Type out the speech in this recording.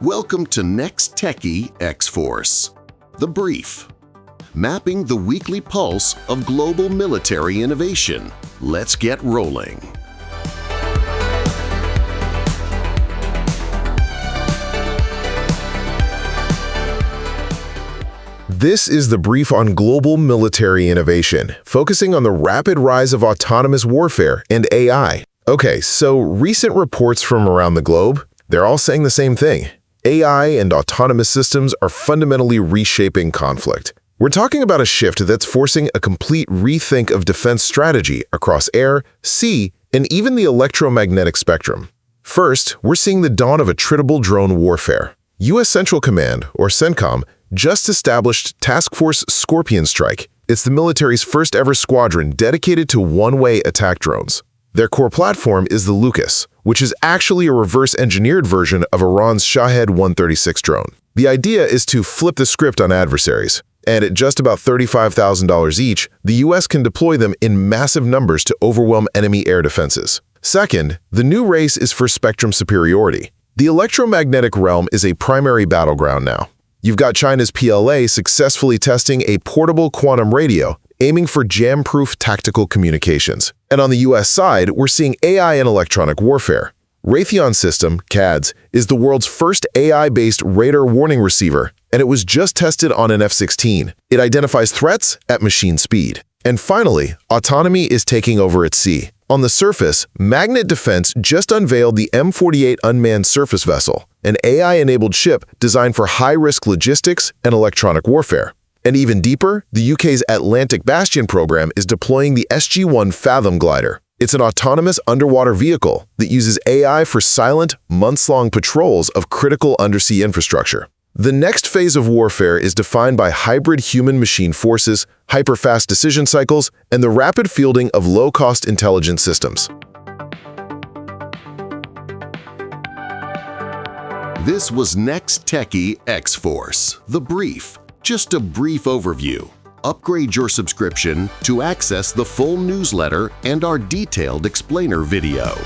Welcome to NexTechie XForce. The Brief. Mapping the weekly pulse of global military innovation. Let's get rolling. This is the brief on global military innovation, focusing on the rapid rise of autonomous warfare and AI. Okay, so recent reports from around the globe, they're all saying the same thing. AI and autonomous systems are fundamentally reshaping conflict. We're talking about a shift that's forcing a complete rethink of defense strategy across air, sea, and even the electromagnetic spectrum. First, we're seeing the dawn of attritable drone warfare. U.S. Central Command, or CENTCOM, just established Task Force Scorpion Strike. It's the military's first-ever squadron dedicated to one-way attack drones. Their core platform is the Lucas, which is actually a reverse-engineered version of Iran's Shahed 136 drone. The idea is to flip the script on adversaries, and at just about $35,000 each, the U.S. can deploy them in massive numbers to overwhelm enemy air defenses. Second, the new race is for spectrum superiority. The electromagnetic realm is a primary battleground now. You've got China's PLA successfully testing a portable quantum radio, aiming for jam-proof tactical communications. And on the U.S. side, we're seeing AI in electronic warfare. Raytheon System, CADS, is the world's first AI-based radar warning receiver, and it was just tested on an F-16. It identifies threats at machine speed. And finally, autonomy is taking over at sea. On the surface, Magnet Defense just unveiled the M48 Unmanned surface vessel, an AI-enabled ship designed for high-risk logistics and electronic warfare. And even deeper, the UK's Atlantic Bastion program is deploying the SG-1 Fathom glider. It's an autonomous underwater vehicle that uses AI for silent, months-long patrols of critical undersea infrastructure. The next phase of warfare is defined by hybrid human-machine forces, hyper-fast decision cycles, and the rapid fielding of low-cost intelligence systems. This was NexTechie XForce. The Brief. Just a brief overview. Upgrade your subscription to access the full newsletter and our detailed explainer video.